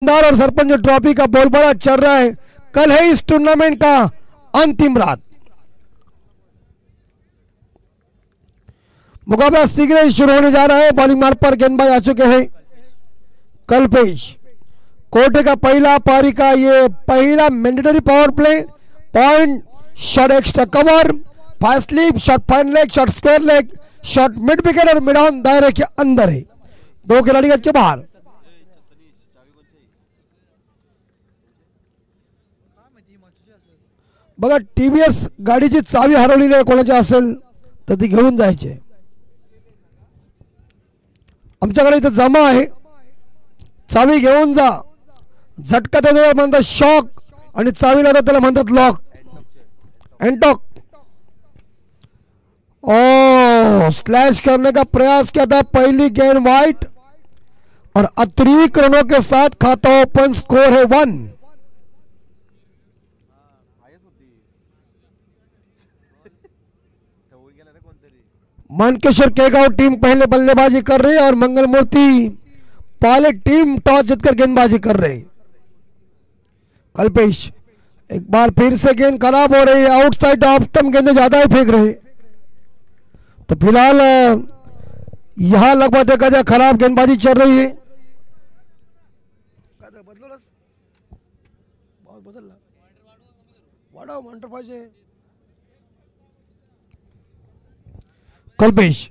और सरपंच ट्रॉफी का बोलबाला चल रहा है। कल है इस टूर्नामेंट का अंतिम रात। मुकाबला शीघ्र ही शुरू होने जा रहा है। बॉलिंग मार्ग पर गेंदबाज आ चुके हैं। कल पेश कोटे का पहला पारी का ये पहला mandatory power play, point, shot extra cover, fast sleep, shot fine leg, shot square leg, shot mid wicket और मिड ऑन दायरे के अंदर है। दो खिलाड़ी के बाहर। बघा टीव्हीएस गाडीची चावी हरवलेली आहे, कोणाची असेल तर ती घेऊन जायची। आमच्याकडे इथं जमा आहे, चावी घेऊन जा। झटका त्याला म्हणतात शॉक आणि चावीला त्याला म्हणतात लॉक, एंटॉक। ओ स्लैश करने का प्रयास किया था, पहली गेंद वाइट और अतिरिक्त रनों के साथ खाता ओपन, स्कोर है 1। मानकेश्वर केगांव टीम पहले बल्लेबाजी कर रही है और मंगल मूर्ति पायलट टीम टॉस जीतकर गेंदबाजी कर रही। कल्पेश एक बार फिर से गेंद खराब हो रही है, आउटसाइड ऑफ स्टंप गेंदें ज्यादा ही फेंक रहे। तो फिलहाल यहां लगभग देखा जाए खराब गेंदबाजी चल रही है। कल्पेश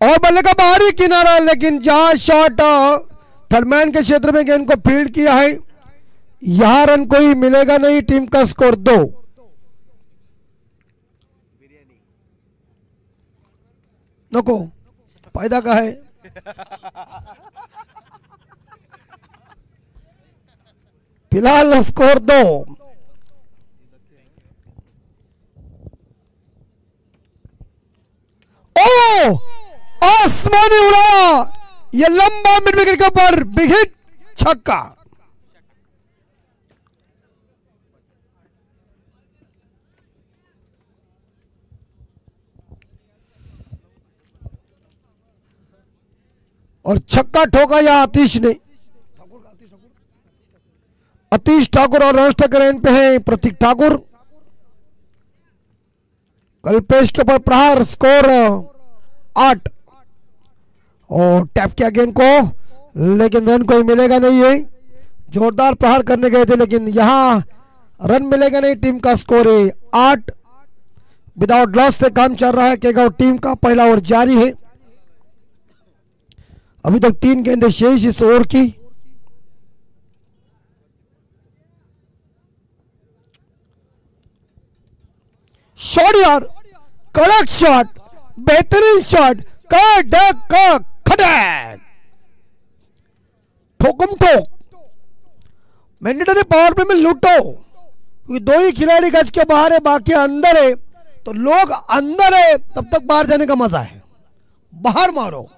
और बल्ले का बाहरी किनारा, लेकिन जहां शॉट थर्डमैन के क्षेत्र में गेंद को फील्ड किया है, यहां रन कोई मिलेगा नहीं। टीम का स्कोर 2। नको फायदा का है। फिलहाल स्कोर 2। ओ आसमानी उड़ाया, ये लंबा मिड विकेट के ऊपर बिग हिट, छक्का। और छक्का ठोका या आतिश ने, आतिश ठाकुर और राज ठाकुर पे है प्रतीक ठाकुर। कल्पेश के ऊपर प्रहार, स्कोर 8। और टैप किया गेंद को, लेकिन रन कोई मिलेगा नहीं है। जोरदार प्रहार करने गए थे, लेकिन यहां रन मिलेगा नहीं। टीम का स्कोर है 8। विदाउट लॉस से काम चल रहा है। केगांव टीम का पहला ओवर जारी है। अभी तक 3 गेंदें शेष इस ओवर की। शॉट यार, कड़क शॉट, बेहतरीन शॉट, खड़क ठोकम ठोक। मैंडेटरी पावर प्ले में लूटो, क्योंकि 2 ही खिलाड़ी गज के बाहर है, बाकी अंदर है। तो लोग अंदर है तब तक बाहर जाने का मजा है। बाहर मारो।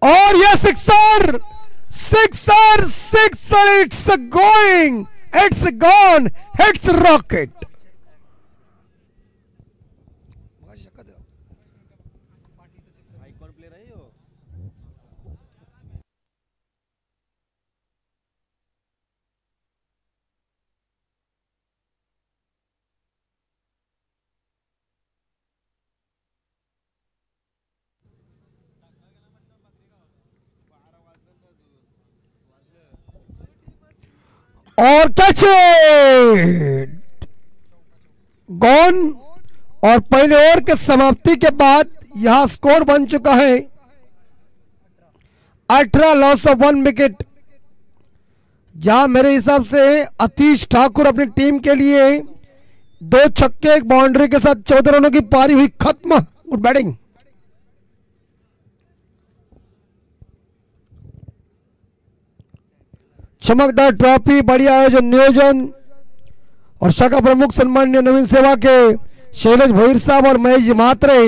और ये sixer, sixer, sixer, it's going, it's gone, it's rocket. और कैच गॉन। और पहले ओवर के समाप्ति के बाद यहां स्कोर बन चुका है 18, लॉस ऑफ 1 विकेट। जहां मेरे हिसाब से आतिश ठाकुर अपनी टीम के लिए 2 छक्के 1 बाउंड्री के साथ 14 रनों की पारी हुई खत्म। Good batting. चमकदार ट्रॉफी, बढ़िया आयोजन, नियोजन और शाखा प्रमुख सम्मान्य नवीन सेवा के शैलेश भोईर साहब और महेश महात्रे,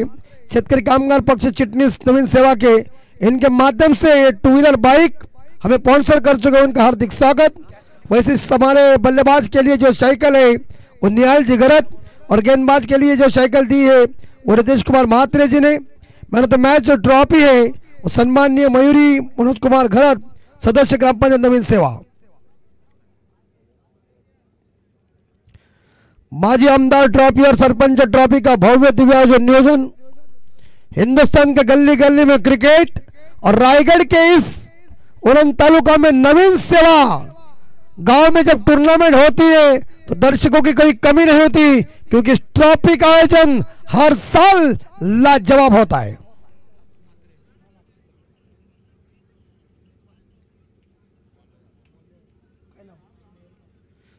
शेतकरी कामगार पक्ष चिटनीस नवीन सेवा के, इनके माध्यम से ये 2 व्हीलर बाइक हमें स्पॉन्सर कर चुके हैं। उनका हार्दिक स्वागत। वैसे हमारे बल्लेबाज के लिए जो साइकिल है वो निहाल जी गरत, और गेंदबाज के लिए जो साइकिल दी है वो रितेश कुमार महात्रे जी ने। मैंने तो मैच जो ट्रॉफी है वो सम्माननीय मयूरी मनोज कुमार घरत, सदस्य ग्राम पंचायत नवीन सेवा। माजी आमदार ट्रॉफी और सरपंच ट्रॉफी का भव्य दिव्य आयोजन नियोजन। हिंदुस्तान के गली गली में क्रिकेट और रायगढ़ के इस उड़न तालुका में नवीन सेवा गांव में जब टूर्नामेंट होती है तो दर्शकों की कोई कमी नहीं होती, क्योंकि इस ट्रॉफी का आयोजन हर साल लाजवाब होता है।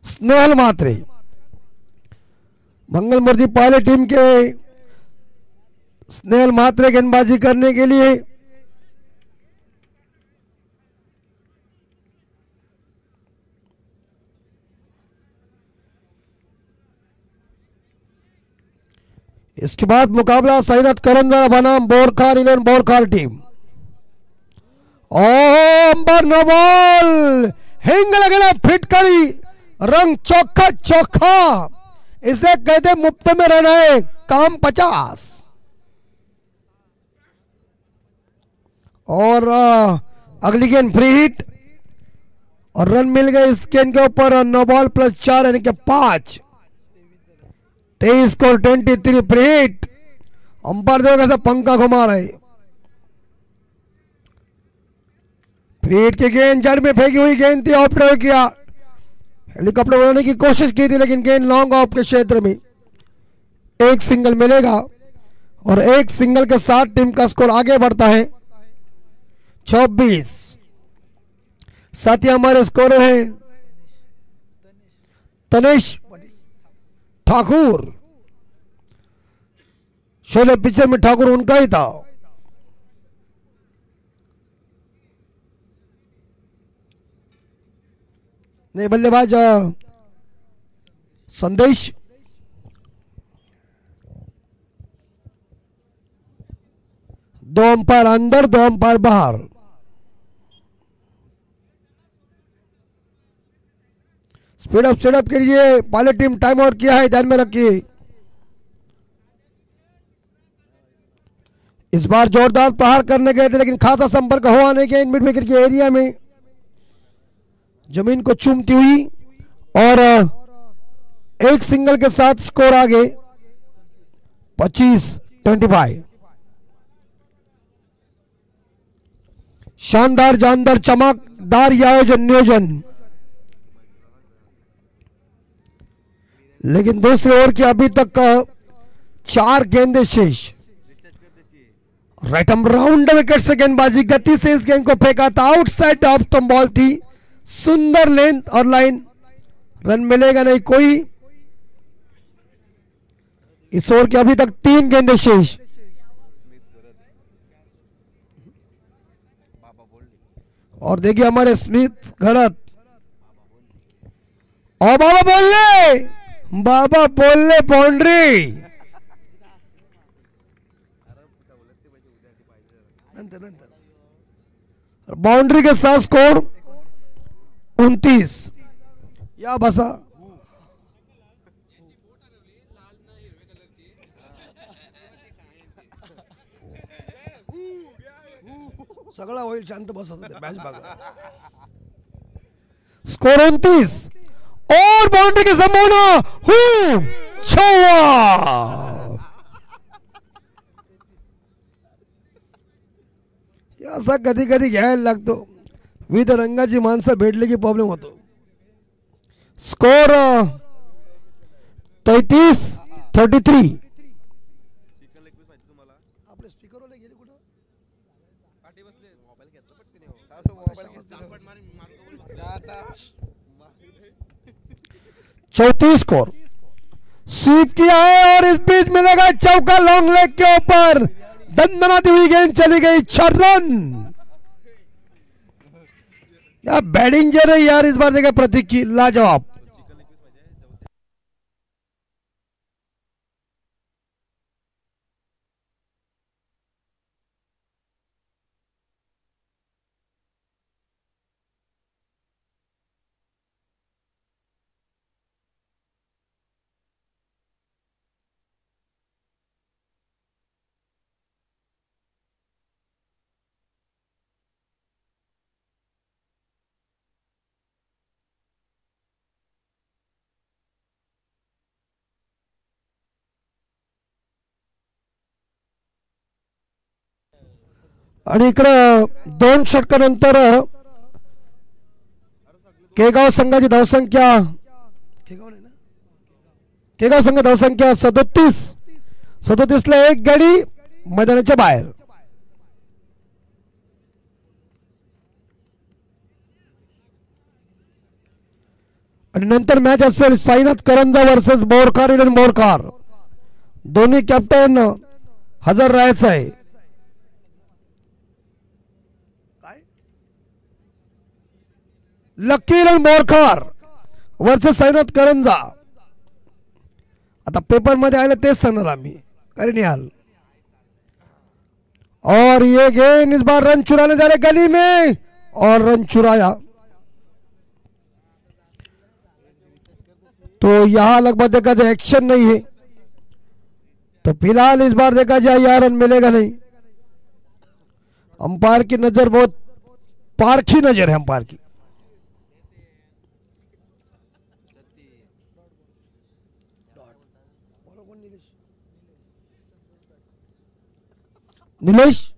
स्नेहल मात्रे मंगल मूर्ति पहले टीम के स्नेहल मात्रे गेंदबाजी करने के लिए। इसके बाद मुकाबला सैनत करंजा बनाम बोरखार 11 बोरखार टीम। अंबर नवाल हिंग लगना फिटकरी रंग चौखा चौखा, इसे कहते मुफ्त में रहना है काम 50। और अगली गेंद फ्री हिट और रन मिल गए इस गेंद के ऊपर 9 बॉल प्लस 4 यानी कि 5। 23 स्कोर 23 फ्री हिट। अंपायर जो कैसा पंखा घुमा रहे। फ्री हिट की गेंद जड़ में फेंकी हुई गेंद थी, ऑफ प्रयोग किया, हेलीकॉप्टर बनाने की कोशिश की थी लेकिन गेंद लॉन्ग ऑफ के क्षेत्र में। एक सिंगल मिलेगा और एक सिंगल के साथ टीम का स्कोर आगे बढ़ता है 24। साथ ही हमारे स्कोर है तनिष ठाकुर। शोले पिक्चर में ठाकुर उनका ही था। नहीं, बल्लेबाज संदेश। दो अंपायर अंदर, दो अंपायर बाहर। स्पीड अप सेटअप के लिए पायलट टीम टाइम आउट किया है, ध्यान में रखिए। इस बार जोरदार प्रहार करने गए थे लेकिन खासा संपर्क हुआ नहीं। गेंद मिड विकेट के एरिया में जमीन को चूमती हुई और एक सिंगल के साथ स्कोर आगे 25-25। शानदार जानदार चमकदार आयोजन नियोजन। लेकिन दूसरे ओवर की अभी तक 4 गेंदें शेष। राइट हम राउंड विकेट से गेंदबाजी, गति से इस गेंद को फेंका था, आउटसाइड ऑफ स्टंप बॉल थी, सुंदर लेंथ और लाइन। रन मिलेगा नहीं कोई। इस ओवर के अभी तक 3 गेंदें शेष। और देखिए हमारे स्मिथ घरत और बाबा बोल ले बाउंड्री। बाउंड्री के साथ स्कोर 29। या बसा सगळा होईल, शांत बसा मॅच बघा। स्कोर 29 और बाउंड्री की संभावना छवा। असा कधी कधी घ्यायला लागतो, विविध रंगाची माणसं भेटली की प्रॉब्लेम होतो। स्कोर 33-33। आपले स्पीकर वाले गेले कुठं? 34 स्कोर स्वीप किया है और इस बीच मिलेगा चौका लॉन्ग लेग के ऊपर। दंदनाती हुई गेंद चली गई, 6 रन। या बैटिंग जो है यार इस बार देखा प्रतीक की लाजवाब। आणि इकडं 2 षटकानंतर केगाव संघाची धावसंख्या केगाव संघ धावसंख्या 37 ला एक गाडी मैदानाच्या बाहेर. आणि नंतर मॅच असेल साईनाथ करंजा वर्सेस बोरकार इलन बोरकार. दोन्ही कॅप्टन हजर राहायचं आहे. Lucky eleven Borkar versus Sainath Karanja. आता पेपर मध्ये आलं तेच सांगणार आम्ही करनिहाल. और ये गेंद इस बार रन चुराने जा रहे गली में और रन चुराया. तो यहां लगभग देखा जाए एक्शन नहीं है, तो फिलहाल इस बार देखा जाए यह रन मिलेगा नहीं. अंपायर की नजर बहुत पारखी नजर है अंपायर की. नीलेश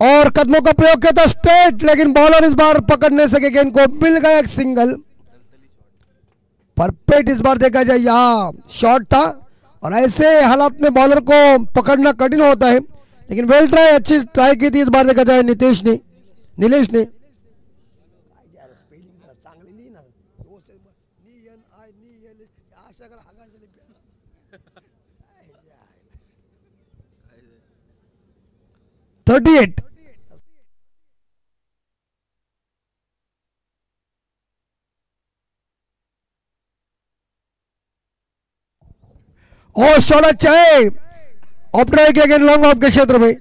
और कदमों का प्रयोग किया था स्ट्रेट, लेकिन बॉलर इस बार पकड़ नहीं सके गेंद को. मिल गया एक सिंगल. परफेक्ट इस बार देखा जाए यहां शॉट था, और ऐसे हालात में बॉलर को पकड़ना कठिन होता है, लेकिन वेल ट्राई, अच्छी ट्राई की थी इस बार देखा जाए नीलेश ने. $38. और शॉट अच्छा है ऑपरेटर के अगेन लॉन्ग ऑफ के क्षेत्र में.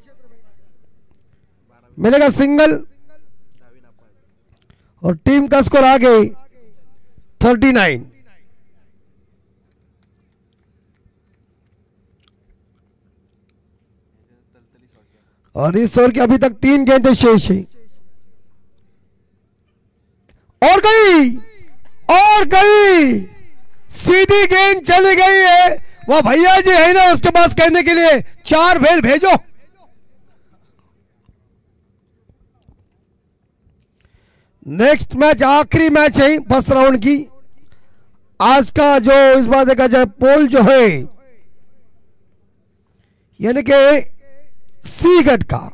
मिलेगा सिंगल और टीम का स्कोर आ गई 39. और इस ओवर के अभी तक 3 गेंदें शेष है. और गई सीधी गेंद चली गई है. वह भैया जी है ना उसके पास कहने के लिए 4 भेल भेजो. नेक्स्ट मैच आखिरी मैच है फर्स्ट राउंड की. आज का जो इस बार देखा जाए पोल जो है, यानी कि सी गट का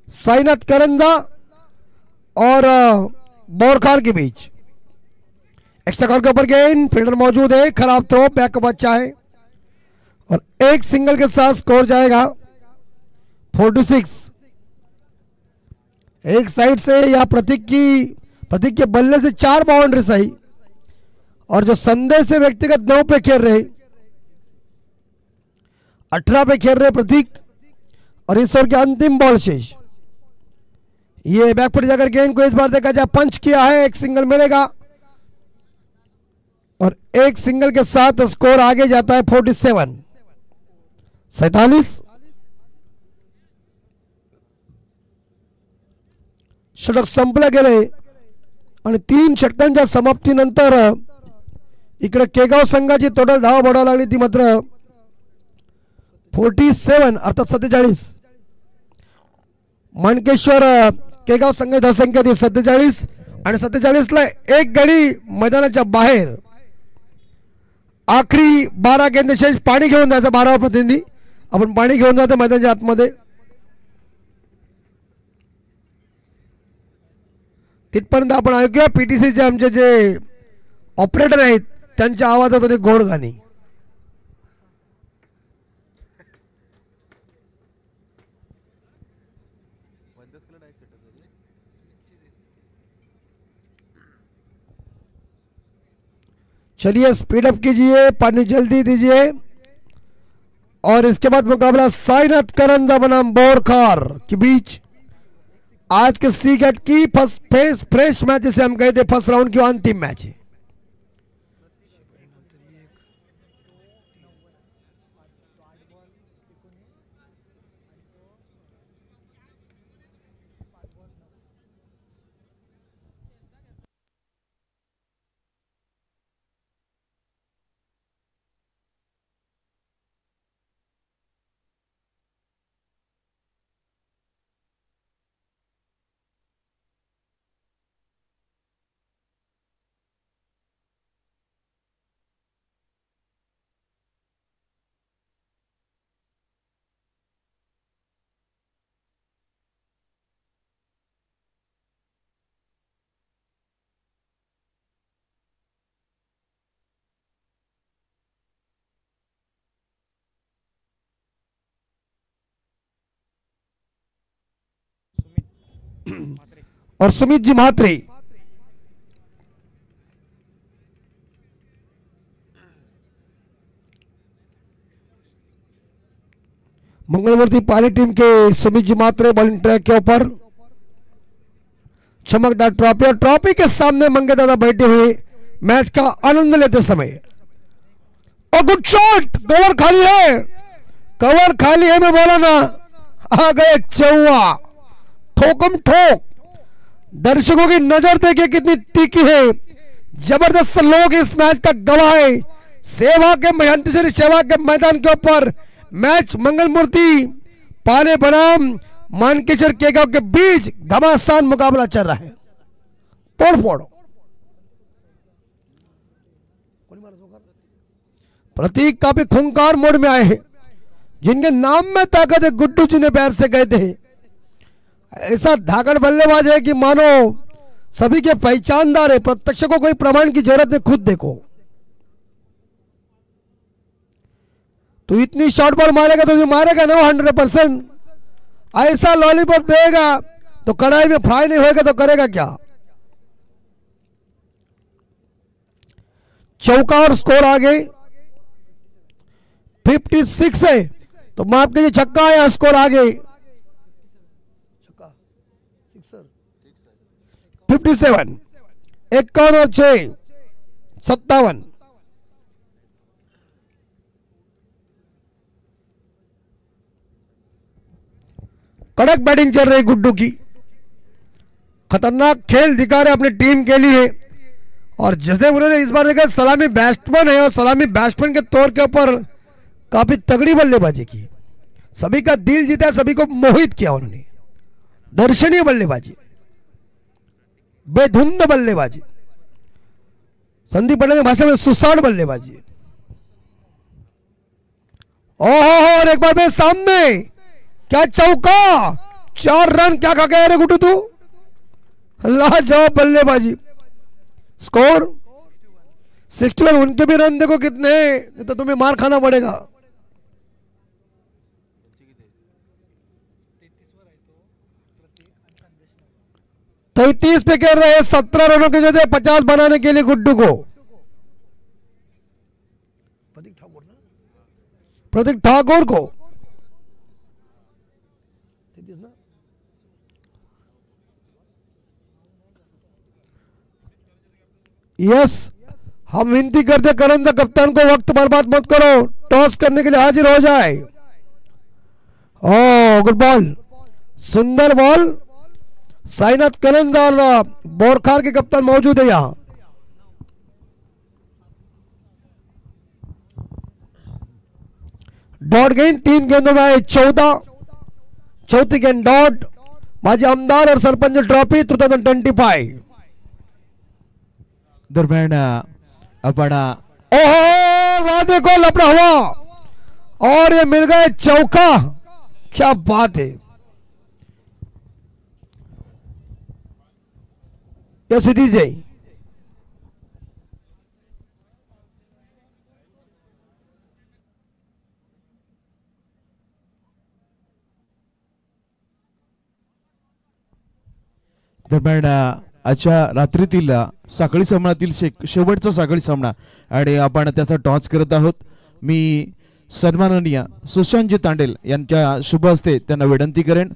साईनाथ करंजा और बोरकार के बीच. एक्स्ट्रा कॉर्नर के ऊपर गेंद, फील्डर मौजूद है, खराब थ्रो, बैकअप अच्छा है, और एक सिंगल के साथ स्कोर जाएगा 46. एक साइड से या प्रतीक के बल्ले से 4 बाउंड्री सही, और जो संदेश से व्यक्तिगत 9 पे खेल रहे, 18 पे खेल रहे प्रतीक. और इस ओवर के अंतिम बॉल शेष. ये बैक पर जाकर गेंद को इस बार देखा जाए पंच किया है, एक सिंगल मिलेगा, और एक सिंगल के साथ स्कोर आगे जाता है 47. षटक संपले गेले आणि 3 षटकांच्या समाप्तीनंतर इकडे केगाव संघाची टोटल धाव बढावं लागली, ती मात्र 47 अर्थात 47. मनकेश्वर केगाव संघ धावसंख्या ती 47, आणि 47 ला एक गडी मैदानाच्या बाहेर. आखरी 12 गेंद शेष. पाणी घेऊन जायचं 12 प्रतिनिधी, आपण पाणी घेऊन जातो मैदानाच्या आतमध्ये. तिथपर्यंत आपण ऐकूया पीटीसीचे आमचे जे ऑपरेटर आहेत त्यांच्या आवाजात होते घोड गाणी. चलिए स्पीड अप कीजिए, पानी जल्दी दीजिए. और इसके बाद मुकाबला साईनाथ करंजा बनाम बोरकार के बीच आज के सी गेट की फर्स्ट फ्रेश मैच, जिसे हम कहते फर्स्ट राउंड की अंतिम मैच है. और सुमित जी म्हात्रे। मंगलमूर्ति पाली टीम के सुमित जी म्हात्रे बॉलिंग ट्रैक के ऊपर चमकदार ट्रॉफी, और ट्रॉफी के सामने मंगे दादा बैठे हुए मैच का आनंद लेते समय। और गुड शॉट, कवर खाली है, कवर खाली है, मैं बोला ना, आ गए चौवा, ठोकम ठोक। दर्शकों की नजर देखिए कितनी तीखी है, जबरदस्त लोग इस मैच का गवाह है। सेवा के मैदान के ऊपर मैच मंगलमूर्ति पाले बनाम मानकेश्वर के गांव के बीच घमासान मुकाबला चल रहा है। तोड़फोड़, प्रतीक काफी खूंखार मोड में आए हैं, जिनके नाम में ताकत है। गुड्डू जी ने पैर से गए थे, ऐसा धाकड़ बल्लेबाज है कि मानो सभी के पहचानदार है, प्रत्यक्ष को कोई प्रमाण की जरूरत नहीं, खुद देखो। तो इतनी शॉर्ट बॉल मारेगा तो जो मारेगा ना 100%, ऐसा लॉलीपॉप देगा तो कढ़ाई में फ्राई नहीं होगा तो करेगा क्या। चौका और स्कोर आ गए 56 है, तो माफ कीजिए छक्का या स्कोर आ गए 57, 51 और 6 57। कड़क बैटिंग चल रही गुड्डू की, खतरनाक खेल दिखा रहे अपनी टीम के लिए। और जैसे उन्होंने इस बार देखा सलामी बैट्समैन है, और सलामी बैट्समैन के तौर के ऊपर काफी तगड़ी बल्लेबाजी की, सभी का दिल जीता, सभी को मोहित किया उन्होंने। दर्शनीय बल्लेबाजी, बेधुंद बल्लेबाजी, संदीप पटेल की भाषा में सुसाड़ बल्लेबाजी। ओहो, और एक बार फिर सामने, क्या चौका, 4 रन, क्या खा गया रे गुड्डू तू, लाजवाब बल्लेबाजी। स्कोर 61, उनके भी रन देखो कितने, तो तुम्हें मार खाना पड़ेगा। 33 पे खेल रहे हैं, 17 रनों के जगह 50 बनाने के लिए गुड्डू को। प्रतीक ठाकुर को यस, हम विनती करते करंदा कप्तान को वक्त बर्बाद मत करो, टॉस करने के लिए हाजिर हो जाए। ओ गुड बॉल, सुंदर बॉल। साइनाथ करंदा और बोरखार के कप्तान मौजूद है यहां। डॉट गेंद 3 गेंदों में आए 14, चौथी गेंद डॉट। माजी आमदार और सरपंच ट्रॉफी 2025 दरम्यान आपण ओहो, वहां देखो लपड़ा हुआ और ये मिल गए चौका, क्या बात है। यस दीजिए, दरम्यान आजच्या रात्रीतील साखळी सामन्यातील शेवटचा साखळी सामना आणि आपण त्याचा टॉस करत आहोत। मी सन्माननीय सुशांतजी तांडेल यांच्या शुभ हस्ते त्यांना विनंती करेन।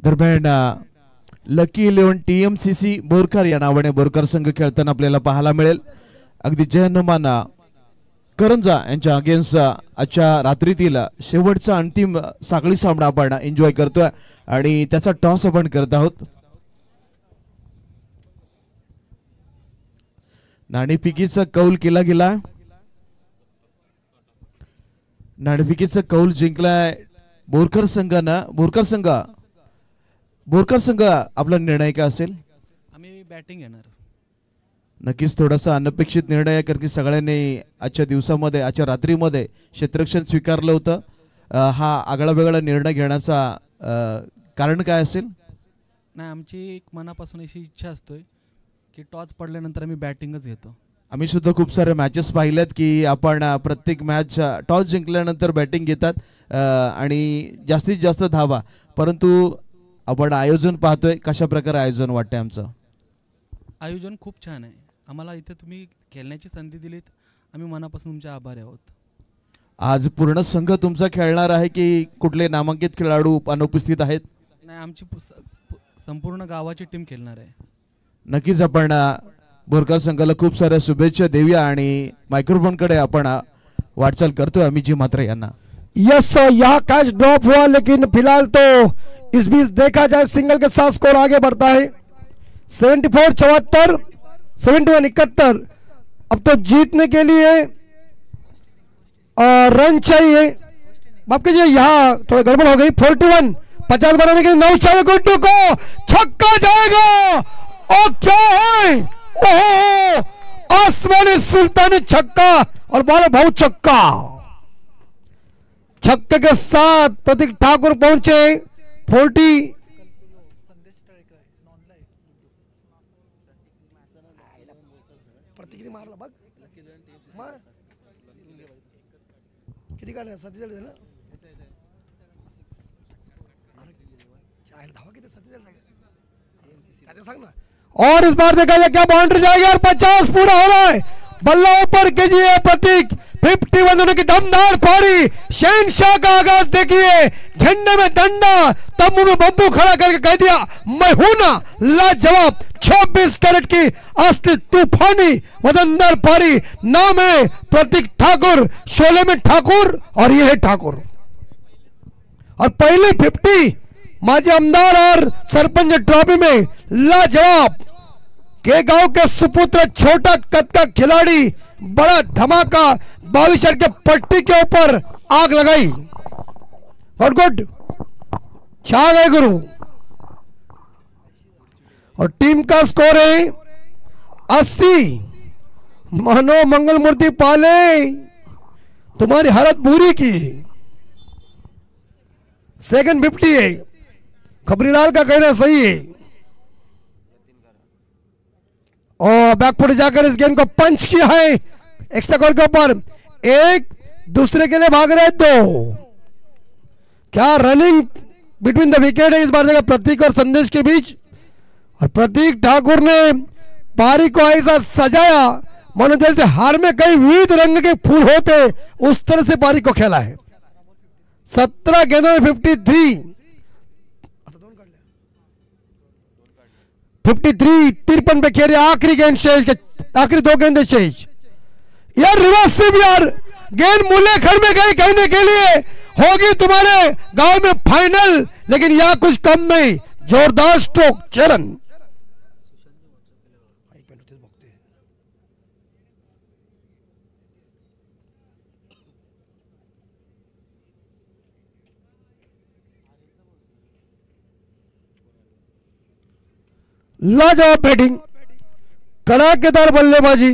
दरम्यान लकी 11 TMCC बोरकर या नावाने बोरकर संघ खेळताना आपल्याला पाहायला मिळेल। अगदी जयनुमान करंजा यांच्या अगेन्स्ट आजच्या रात्रीतील शेवटचा अंतिम साखळी सामना आपण एन्जॉय करतोय आणि त्याचा टॉस आपण करत आहोत। नाणेफेकीचा कौल केला गेला, नाणेफेकीचा कौल जिंकलाय बोरकर संघानं। बोरकर संघ आपला निर्णय काय असेल? आम्ही बॅटिंग घेणार। नक्कीच थोडासा अनपेक्षित निर्णय आहे, कारण की सगळ्यांनी आजच्या दिवसामध्ये आजच्या रात्रीमध्ये क्षेत्ररक्षण स्वीकारलं होतं। हा आगळा वेगळा निर्णय घेण्याचा कारण काय असेल? नाही, आमची एक मनापासून अशी इच्छा असते की टॉस पडल्यानंतर आम्ही बॅटिंगच घेतो। आम्ही सुद्धा खूप सारे मॅचेस पाहिल्यात की आपण प्रत्येक मॅच टॉस जिंकल्यानंतर बॅटिंग घेतात आणि जास्तीत जास्त धावा, परंतु आपण आयोजन पाहतोय, कशा प्रकारे आयोजन वाटतंय आमचं? आयोजन खूप छान आहे. आम्हाला इथे तुम्ही खेळण्याची संधी दिलीत, आम्ही मनापासून तुमचे आभारी आहोत. आज पूर्ण संघ तुमचा खेळणार आहे की कुठले नामांकित खेळाडू अनुपस्थित आहेत? नाही, आमची संपूर्ण गावाची टीम खेळणार आहे. नक्कीच आपण बोरकर संघाला खूप साऱ्या शुभेच्छा देऊया आणि मायक्रोफोनकडे आपण वाटचाल करतोय अमितजी म्हात्रे यांना. यस यहाँ कैच ड्रॉप हुआ, लेकिन फिलहाल तो इस बीच देखा जाए सिंगल के साथ स्कोर आगे बढ़ता है 74-74, 71-71. अब तो जीतने के लिए रन चाहिए. बाप कीजिए, यहाँ थोड़ी गड़बड़ हो गई. 41 50 बनाने के लिए 9 चाहिए. गुड्डू को छक्का जाएगा और क्या है, ओहो, आसमानी सुल्तानी छक्का और बॉल बहुत छक्का. छक्के के साथ प्रतीक ठाकुर पहुंचे 40. और इस बार देखा जाए क्या बाउंड्री जाएगी और 50 पूरा हो रहा है. बल्ला ऊपर कीजिए प्रतीक. 51 होने की दमदार पारी. शहनशाह का आगाज देखिए, झंडे में डंडा, तंबू में बम्बू खड़ा करके कह दिया मैं हूं ना. लाजवाब 26 कैरेट की असली तूफानी वजनदार पारी. नाम है प्रतीक ठाकुर, शोले में ठाकुर और ये है ठाकुर. और पहले 50 माजी आमदार और सरपंच ट्रॉफी में लाजवाब के गांव के सुपुत्र छोटा कद का खिलाड़ी, बड़ा धमाका 22 के पट्टी के ऊपर आग लगाई. और गुड छा गए गुरु. और टीम का स्कोर है 80. मानो मंगल मूर्ति पाले तुम्हारी हालत बुरी की. सेकंड 50 है. खबरीलाल का कहना सही है. और बैकफुट जाकर इस गेंद को पंच किया है एक्स्ट्रा कॉर के ऊपर. एक दूसरे के लिए भाग रहे 2. क्या रनिंग बिटवीन द विकेट है इस बार जगह प्रतीक और संदेश के बीच. और प्रतीक ठाकुर ने पारी को ऐसा सजाया मानो जैसे हार में कई विविध रंग के फूल होते, उस तरह से पारी को खेला है. 17 गेंदों में 53 53 पे खेल. आखिरी गेंद शेष के, आखिरी 2 गेंदें शेष. यार रिवर्सिव यार, गेंद मूल्य खड़ में गई कहने के लिए होगी तुम्हारे गांव में फाइनल, लेकिन यह कुछ कम नहीं. जोरदार स्ट्रोक चरण. लाजवाब बैटिंग, कड़ाकेदार बल्लेबाजी.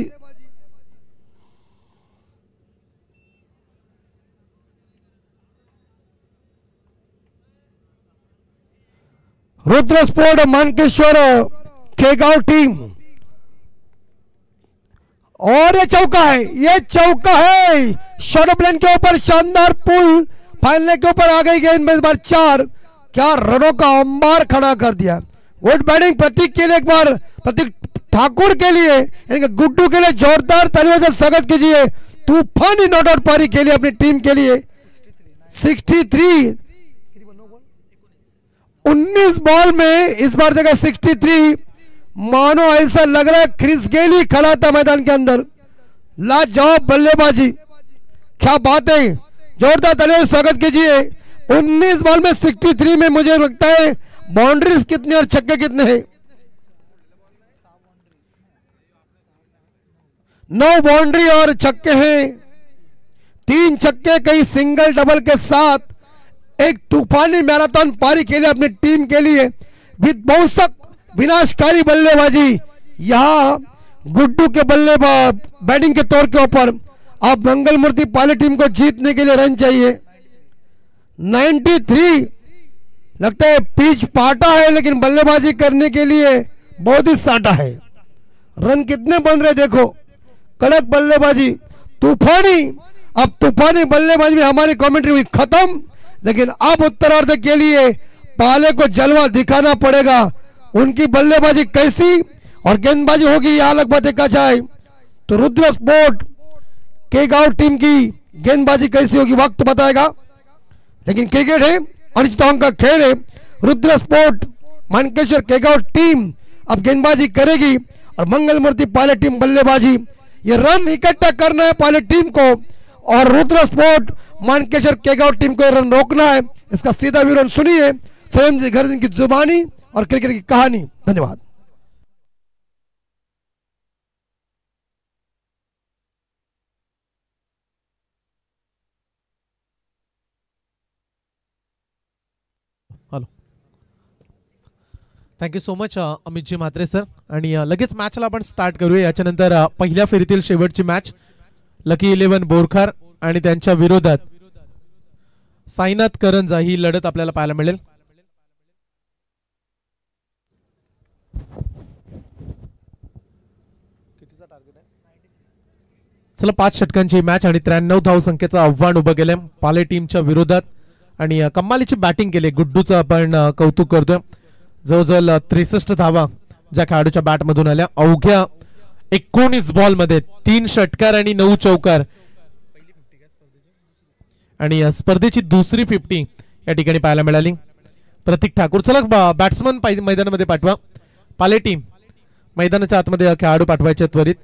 Rudra sport Mankeshwar Khegaon team. और ये चौका है, ये चौका है. शॉर्ट प्लेन के ऊपर शानदार पुल, फाइनल के ऊपर आ गई गेंद में इस बार 4. क्या रनों का अंबार खड़ा कर दिया. गुड बैटिंग प्रतीक के लिए, एक बार प्रतीक ठाकुर के लिए, यानी गुड्डू के लिए जोरदार तालियों से स्वागत कीजिए. तूफानी नॉट आउट पारी के लिए अपनी टीम के लिए. 63 19 बॉल में इस बार जगह 63. मानो ऐसा लग रहा है क्रिस गेल ही खड़ा था मैदान के अंदर. लाजवाब बल्लेबाजी, क्या बात है. जोरदार तालियों से स्वागत कीजिए. 19 बॉल में 63 में मुझे लगता है बाउंड्रीज कितने और छक्के कितने हैं. 9 बाउंड्री और छक्के हैं. 3 छक्के कई सिंगल डबल के साथ एक तूफानी मैराथन पारी के लिए अपनी टीम के लिए विध्वंसक विनाशकारी बल्लेबाजी. यहां गुड्डू के बल्लेबाज बैटिंग के तौर के ऊपर अब मंगल मूर्ति पाली टीम को जीतने के लिए रन चाहिए. 93 लगता है पिच पाटा है, लेकिन बल्लेबाजी करने के लिए बहुत ही साटा है. रन कितने बन रहे देखो. कड़क बल्लेबाजी, तूफानी। अब तूफानी बल्लेबाजी में हमारी कमेंट्री हुई खत्म, लेकिन अब उत्तरार्ध के लिए पाले को जलवा दिखाना पड़ेगा। उनकी बल्लेबाजी कैसी और गेंदबाजी होगी, यह अलग बात देखा जाए तो रुद्र स्पोर्ट के गांव टीम की गेंदबाजी कैसी होगी वक्त बताएगा। लेकिन क्रिकेट है, अनिश्चितताओं का खेल है। रुद्र स्पोर्ट मानकेश्वर के गांव टीम अब गेंदबाजी करेगी और मंगल मूर्ति पायलट टीम बल्लेबाजी। ये रन इकट्ठा करना है पायलट टीम को और रुद्र स्पोर्ट मानकेश्वर के गांव टीम को रन रोकना है। इसका सीधा विवरण सुनिए स्वयं जी घर की जुबानी और क्रिकेट की कहानी। धन्यवाद। Hello, thank you so much अमितजी Mhatre sir. आणि लगेच मॅचला आपण स्टार्ट करूया. याच्यानंतर पहिल्या फेरीतील शेवटची मॅच लकी 11 बोरखार आणि त्यांच्या विरोधात साईनाथ करंजा ही लढत आपल्याला पाहायला मिळेल. चला 5 षटकांची मॅच आणि 93 धावसंख्येचं आव्हान उभं केलंय पाले टीमच्या विरोधात आणि कमालीची बॅटिंग केली. गुड्डूचं आपण कौतुक करतोय. जवळजवळ 63 धावा ज्या खेळाडूच्या बॅट मधून आल्या. अवघ्या 19 बॉल मध्ये 3 षटकार आणि 9 चौकार आणि स्पर्धेची दुसरी 50 या ठिकाणी पाहायला मिळाली. प्रतीक ठाकूर, चला बॅट्समन मैदानामध्ये पाठवा. पाले टीम मैदानाच्या आतमध्ये खेळाडू पाठवायचे त्वरित.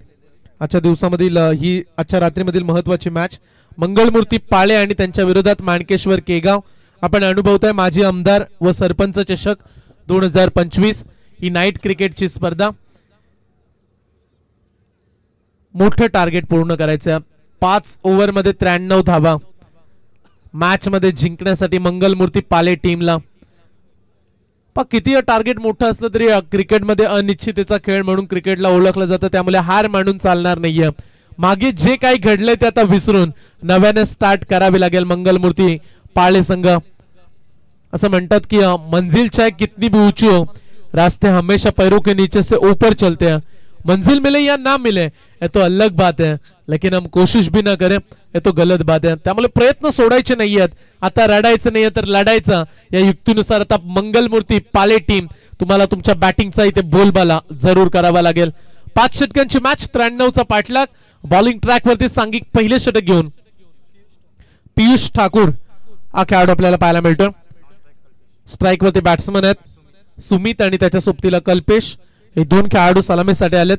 आजच्या दिवसामधील ही आजच्या रात्रीमधील महत्वाची मॅच मंगळमूर्ती पाळे आणि त्यांच्या विरोधात माणकेश्वर केगाव. आपण अनुभवताय माजी आमदार व सरपंच चषक 2025 ही नाईट क्रिकेटची स्पर्धा. मोठं टार्गेट पूर्ण करायचं. 5 ओव्हर मध्ये 93 धावा मॅच मध्ये जिंकण्यासाठी मंगलमूर्ती पाले टीमला. किती टार्गेट मोठं असलं तरी क्रिकेटमध्ये अनिश्चिततेचा खेळ म्हणून क्रिकेटला ओळखलं जातं. त्यामुळे हार मानून चालणार नाहीये. मागे जे काही घडलंय ते आता विसरून नव्याने स्टार्ट करावे लागेल मंगलमूर्ती पाळे संघ. असं म्हणतात की मंजिल चाहे कितनी भी ऊंची हो, रास्ते हमेशा पैरों के नीचे से ऊपर चलते हैं. मंजिल मिले या ना मिले ये तो अलग बात है, लेकिन हम कोशिश भी ना करें ये तो गलत बात है. त्यामुळे प्रयत्न सोडायचे नाहीयेत. आता रडायचं नाहीये तर लढायचं. या युक्तीनुसार आता मंगलमूर्ती पाले टीम तुम्हाला तुमच्या बॅटिंगचा इथे बोलबाला जरूर करावा लागेल. 5 षटकांची मॅच, 93चा पाठलाग. बॉलिंग ट्रॅक वरती सांघिक पहिले षटक घेऊन पियुष ठाकूर हा खेळाडू आपल्याला पाहायला मिळतो. स्ट्राइक वरती बॅट्समन आहेत सुमित आणि त्याच्या सोबतीला कल्पेश. हे 2 खेळाडू सलामीसाठी आलेत.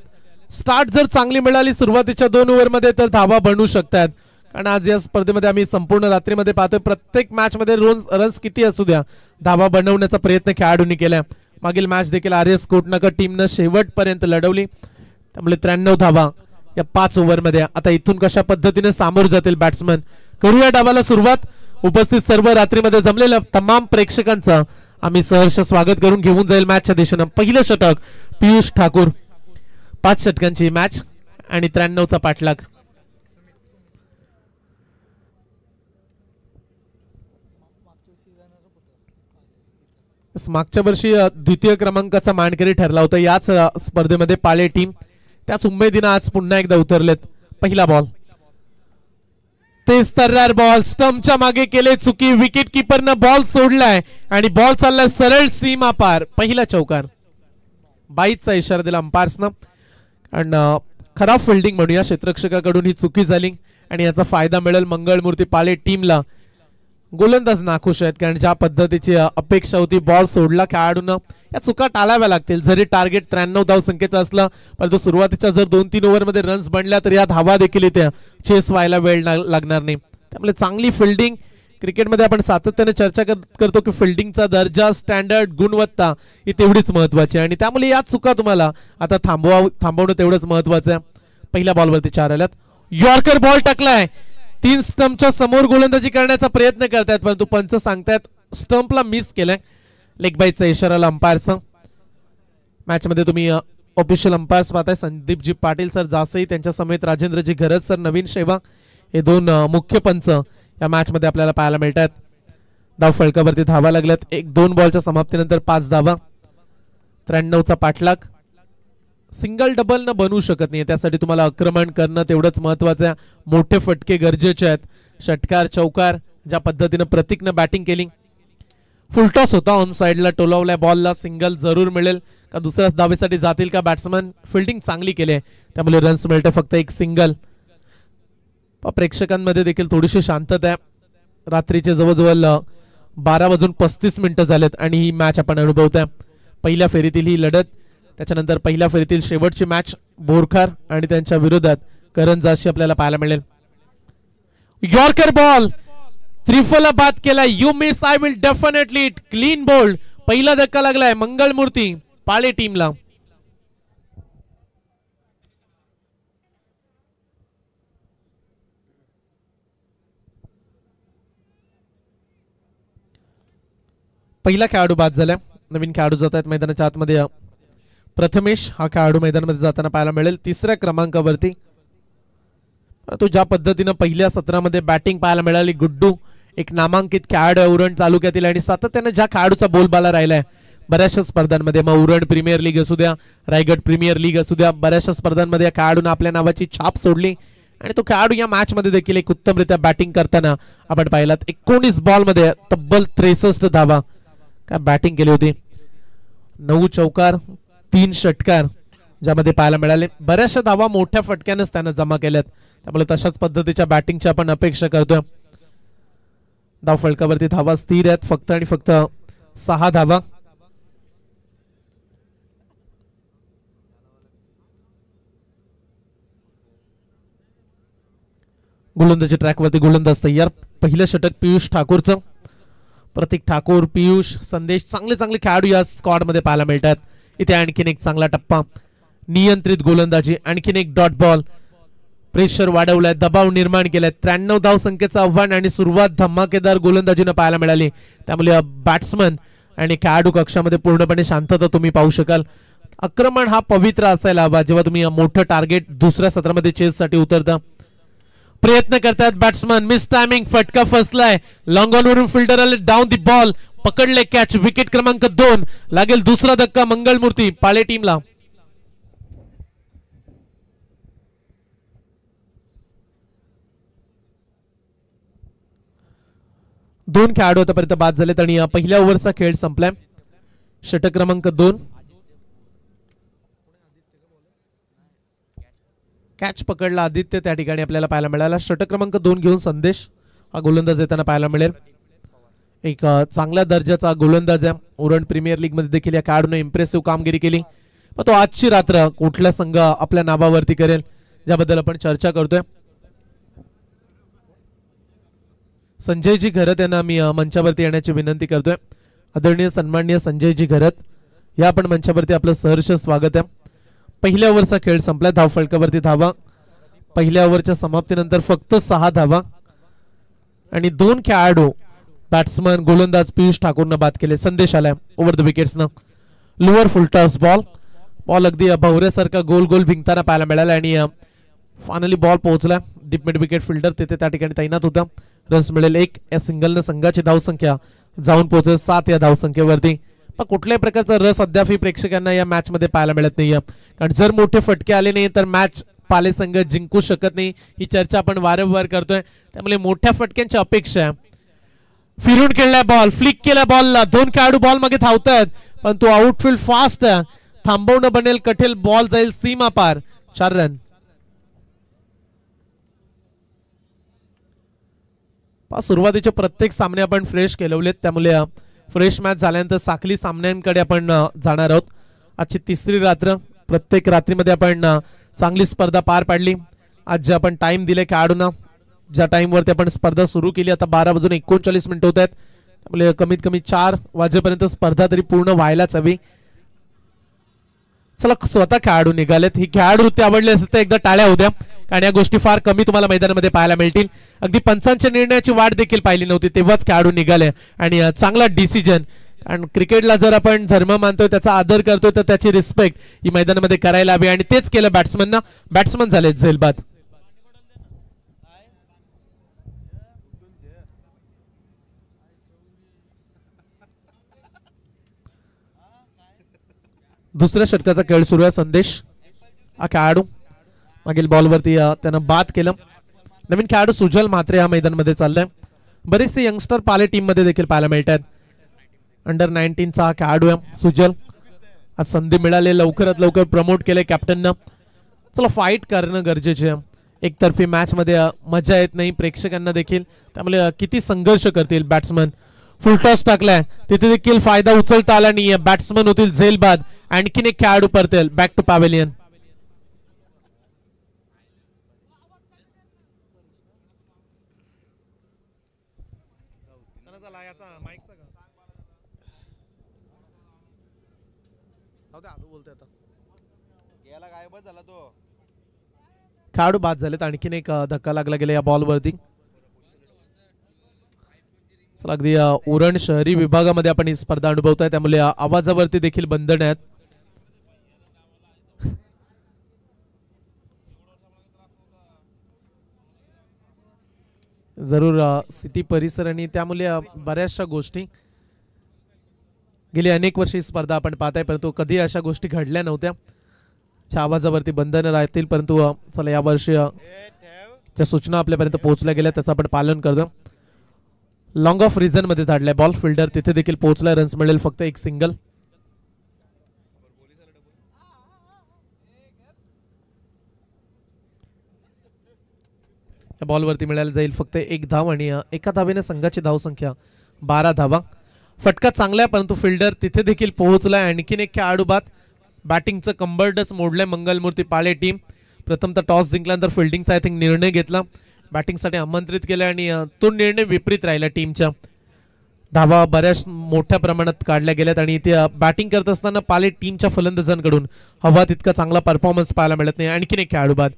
स्टार्ट जर चांगली मिळाली सुरुवातीच्या 2 ओव्हर मध्ये तर धावा बनवू शकतात. कारण आज या स्पर्धेमध्ये आम्ही संपूर्ण रात्रीमध्ये पाहतोय प्रत्येक मॅच मध्ये रन्स किती असू द्या धावा बनवण्याचा प्रयत्न खेळाडूंनी केला. मागील मॅच देखील RS कोटनगर टीमनं शेवटपर्यंत लढवली. त्यामुळे 93 धावा या 5 ओव्हर मध्ये. आता इथून कशा पद्धतीने सामोरे जातील बॅट्समन. करूया डावाला सुरुवात. उपस्थित सर्व रात्रीमध्ये जमलेल्या तमाम प्रेक्षकांचं आम्ही सहर्ष स्वागत करून घेऊन जाईल मॅचच्या दिशेनं. पहिलं षटक पियुष ठाकूर. 5 षटकांची मॅच आणि 93चा पाठलाग. मागच्या वर्षी द्वितीय क्रमांकाचा मानकरी ठरला होता याच स्पर्धेमध्ये पाळे टीम. त्याच उमेदीनं आज पुन्हा एकदा उतरलेत. पहिला बॉल तेज तर्रार बॉल स्टंपच्या मागे केले चुकी. विकेट कीपरनं बॉल सोडलाय आणि बॉल चाललाय सरळ सीमा पार. पहिला चौकार. 22चा इशारा दिला अंपायर्सनं. आणि खराब फिल्डिंग म्हणूया क्षेत्ररक्षकाकडून ही चुकी झाली आणि याचा फायदा मिळेल मंगळमूर्ती पाळे टीमला. गोलंदाज नाखुश आहेत कारण ज्या पद्धतीची अपेक्षा होती बॉल सोडला खेळाडूंना. या चुका टाळाव्या लागतील. जरी टार्गेट 93 धावसंख्येचं असलं परंतु सुरुवातीच्या जर 2-3 ओव्हर मध्ये रन्स बनल्या तर या धावा देखील इथे चेस व्हायला वेळ लागणार नाही. त्यामुळे चांगली फिल्डिंग. क्रिकेटमध्ये आपण सातत्याने चर्चा करतो की फिल्डिंगचा दर्जा स्टँडर्ड गुणवत्ता ही तेवढीच महत्वाची आणि त्यामुळे या चुका तुम्हाला आता थांबवणं तेवढंच महत्वाचं आहे. पहिल्या बॉलवरती 4 आल्यात. यॉर्कर बॉल टाकलाय. 3 स्टंपच्या समोर गोलंदाजी करण्याचा प्रयत्न करतायत परंतु पंच सांगतायत स्टंपला मिस केलाय. लेग बाईचा इशारा अंपायरचा. मॅच मध्ये तुम्ही ऑफिशियल अंपायर्स पाहताय संदीपजी पाटील सर जासई त्यांच्या समेत राजेंद्रजी घरज सर नवीन शेवा हे 2 मुख्य पंच या मॅच मध्ये आपल्याला पाहायला मिळतात. धाव फलकावरती धावा लागल्यात. 1-2 बॉलच्या समाप्तीनंतर 5 धावा. 93चा पाठलाग. सिंगल डबल न बनवू शकत नाही, त्यासाठी तुम्हाला आक्रमण करणं तेवढंच महत्वाचं आहे. मोठे फटके गरजेचे आहेत. षटकार चौकार ज्या पद्धतीने प्रतीकनं बॅटिंग केली, फुलटॉस होता ऑन साइडला टोलावलाय बॉलला, सिंगल जरूर मिळेल का दुसऱ्याच धावेसाठी जातील का बॅट्समन, फिल्डिंग चांगली केली त्यामुळे रन्स मिळते, फक्त एक सिंगल. प्रेक्षकांमध्ये देखील थोडीशी शांतता आहे. रात्रीचे जवळजवळ 12:35 झालेत आणि ही मॅच आपण अनुभवतोय. पहिल्या फेरीतील ही लढत, त्याच्यानंतर पहिल्या फेरीतील शेवटची मॅच बोरखार आणि त्यांच्या विरोधात करंजाशी आपल्याला पाहायला मिळेल. यॉर्कर बॉल त्रिफला बाद केला. You miss I will definitely it. Clean bowled. पहिला धक्का लागलाय मंगळमूर्ती पाळे टीमला. पहिला खेळाडू बाद झाला. नवीन खेळाडू जात आहेत मैदानाच्या आतमध्ये. प्रथमेश हा खेळाडू मैदानामध्ये जाताना पाहायला मिळेल तिसऱ्या क्रमांकावरती. तो ज्या पद्धतीनं पहिल्या सत्रामध्ये बॅटिंग पाहायला मिळाली, गुड्डू एक नामांकित खेळाडू उरण तालुक्यातील आणि सातत्याने ज्या खेळाडूचा बोलबाला राहिलाय बऱ्याचशा स्पर्धांमध्ये, मग उरण प्रीमियर लीग असू द्या, रायगड प्रीमियर लीग असू द्या, बऱ्याचशा स्पर्धांमध्ये या खेळाडूने आपल्या नावाची छाप सोडली आणि तो खेळाडू या मॅच मध्ये देखील एक उत्तमरित्या बॅटिंग करताना आपण पाहिलात. 19 बॉल मध्ये तब्बल 63 धावा काय बॅटिंग केली होती. 9 चौकार 3 षटकार ज्यामध्ये पाहायला मिळाले. बऱ्याचशा धावा मोठ्या फटक्यानेच त्यानं जमा केल्यात, त्यामुळे तशाच पद्धतीच्या बॅटिंगची आपण अपेक्षा करतोय. धाव फलकावरती धावा स्थिर आहेत, फक्त आणि फक्त 6 धावा. गोलंदाजी ट्रॅकवरती गोलंदाज तयार. पहिलं षटक पियुष ठाकूरचं. प्रतीक ठाकूर, पियुष, संदेश चांगले चांगले खेळाडू या स्क्वॉड मध्ये पाहायला मिळतात. इथे आणखीन एक चांगला टप्पा. नियंत्रित गोलंदाजी, आणखीन एक डॉट बॉल. प्रेशर वाढवलाय, दबाव निर्माण केलाय. 93 धाव संख्येचं आव्हान आणि सुरुवात धमाकेदार गोलंदाजीनं पाहायला मिळाली, त्यामुळे बॅट्समन आणि खेळाडू कक्षामध्ये पूर्णपणे शांतता तुम्ही पाहू शकाल. आक्रमण हा पवित्र असायला हवा जेव्हा तुम्ही मोठं टार्गेट दुसऱ्या सत्रामध्ये चेससाठी उतरता. प्रयत्न करतात बॅट्समन, मिस टायमिंग, फटका फसलाय. लॉंग ऑन वरून फिल्डर आले, डाऊन दी बॉल, पकडले कॅच. विकेट क्रमांक 2. लागेल दुसरा धक्का मंगळमूर्ती पाळे टीमला. दोन खेळाडू आतापर्यंत बाद झालेत आणि पहिल्या ओव्हरचा खेळ संपलाय. षटक क्रमांक 2. कॅच पकडला आदित्य त्या ठिकाणी आपल्याला पाहायला मिळाला. षटक क्रमांक 2 घेऊन संदेश हा गोलंदाज येताना पाहायला मिळेल. एक चांगल्या दर्जाचा गोलंदाज आहे. उरण प्रीमियर लीग मध्ये देखील या खेळाडूने इम्प्रेसिव्ह कामगिरी केली. पण तो आजची रात्र कुठला संघ आपल्या नावावरती करेल ज्याबद्दल आपण चर्चा करतोय. संजयजी घरत यांना मी मंचावरती येण्याची विनंती करतोय. आदरणीय सन्माननीय संजयजी घरत या आपण मंचावरती आपलं सहर्ष स्वागत आहे. पहिल्या ओव्हरचा खेळ संपला. धाव फलकावरती धावा. पहिल्या ओव्हरच्या समाप्तीनंतर फक्त 6 धावा आणि 2 खेळाडू बॅट्समन गोलंदाज पियुष ठाकूरनं बाद केले. संदेश आलाय ओव्हर द विकेट्सनं. Lower full toss ball. बॉल अगदी भवऱ्यासारखा गोल गोल भिंगताना पाहायला मिळाला आणि फायनली बॉल पोहोचला. डीप मिड विकेट फिल्डर तिथे त्या ठिकाणी तैनात होता. रन्स मिळेल 1. या सिंगलनं संघाची धावसंख्या जाऊन पोहोचेल 7 या धावसंख्येवरती. पण कुठल्याही प्रकारचा रस अद्याप प्रेक्षकांना या मॅच मध्ये पाहायला मिळत नाहीये, कारण जर मोठे फटके आले नाही तर मॅच पाले संघ जिंकू शकत नाही. ही चर्चा आपण वारंवार करतोय, त्यामुळे मोठ्या फटक्यांची अपेक्षा आहे. फिरून खेळलाय बॉल, फ्लिक केला बॉलला. 2 खेळाडू बॉल मागे धावतात पण तो आउटफील्ड फास्ट थांबवणं बनेल कठीण. बॉल जाईल सीमा पार. 4 रन. सुरुवातीचे प्रत्येक सामने आपण फ्रेश केलवलेत, त्यामुळे फ्रेश मॅच झाल्यानंतर साखली सामन्यांकडे आपण जाणार आहोत. आजची तिसरी रात्र. प्रत्येक रात्रीमध्ये आपण चांगली स्पर्धा पार पाडली. आज जे आपण टाइम दिले खेळाडूंना, ज्या टाइमवरती आपण स्पर्धा सुरू केली, आता 12:39 होत आहेत, त्यामुळे कमीत कमी 4 वाजेपर्यंत स्पर्धा तरी पूर्ण व्हायलाच हवी. चला स्वतः खेळाडू निघालेत. ही खेळाडू वृत्ती आवडली असेल तर एकदा टाळ्या होत्या, कारण या गोष्टी फार कमी तुम्हाला मैदानामध्ये पाहायला मिळतील. अगदी पंचांच्या निर्णयाची वाट देखील पाहिली नव्हती तेव्हाच खेळाडू निघाले आणि चांगला डिसिजन. कारण क्रिकेटला जर आपण धर्म मानतोय, त्याचा आदर करतोय, तर त्याची रिस्पेक्ट ही मैदानामध्ये करायला हवी आणि तेच केलं बॅट्समनना. बॅट्समन झाले झेलबाद. दुसऱ्या षटकाचा खेळ सुरू आहे. संदेश हा खेळाडू मागील बॉलवरती त्यानं बाद केलं. नवीन खेळाडू सुजल म्हात्रे या मैदानामध्ये चाललाय. बरेचसे यंगस्टर पाले टीम मध्ये देखील पाहायला मिळत आहेत. अंडर 19चा हा खेळाडू आहे सुजल. आज संधी मिळाली, लवकरात लवकर प्रमोट केले कॅप्टननं. चला फाईट करणं गरजेचे आहे. एकतर्फी मॅच मध्ये मजा येत नाही प्रेक्षकांना देखील, त्यामुळे किती संघर्ष करतील बॅट्समन. फुल टॉस टाकलाय तिथे देखील फायदा उचलता आला नाहीये. बॅट्समन होतील झेलबाद. आणखीन एक खेळाडू परतेल बॅक टू पॅव्हेलियन. खेळाडू बाद झालेत. आणखीन एक धक्का लागला गेला या बॉलवरती. चला अगदी उरण शहरी विभागामध्ये आपण ही स्पर्धा अनुभवताय, त्यामुळे आवाजावरती देखील बंधन आहेत. जरूर सिटी परिसर आणि त्यामुळे बऱ्याचशा गोष्टी गेली अनेक वर्षी स्पर्धा आपण पाहताय, परंतु कधी अशा गोष्टी घडल्या नव्हत्या. आवाजावरती बंधन राहतील, परंतु चला या वर्षी ज्या सूचना आपल्यापर्यंत पोहोचल्या गेल्या त्याचं आपण पालन करतो. लॉंग ऑफ रिझन मध्ये धाडलाय बॉल. फिल्डर तिथे देखील पोहोचलाय. रन्स मिळेल फक्त एक सिंगल. या बॉलवरती मिळायला जाईल फक्त एक धाव आणि एका धावेने संघाची धावसंख्या 12 धावा. फटका चांगला आहे, परंतु फिल्डर तिथे देखील पोहोचलाय. आणखीन एक खेळाडू बाद. बॅटिंगचं कंबरडच मोडलंय मंगलमूर्ती पाळे टीम. प्रथमतः टॉस जिंकल्यानंतर फिल्डिंगचा आय थिंक निर्णय घेतला, बॅटिंगसाठी आमंत्रित केलं आणि तो निर्णय विपरीत राहिला टीमच्या. धावा बऱ्याच मोठ्या प्रमाणात काढल्या गेल्यात आणि इथे बॅटिंग करत असताना पाले टीमच्या फलंदाजांकडून हवा तितका चांगला परफॉर्मन्स पाहायला मिळत नाही. आणखीन एक खेळाडू बाद.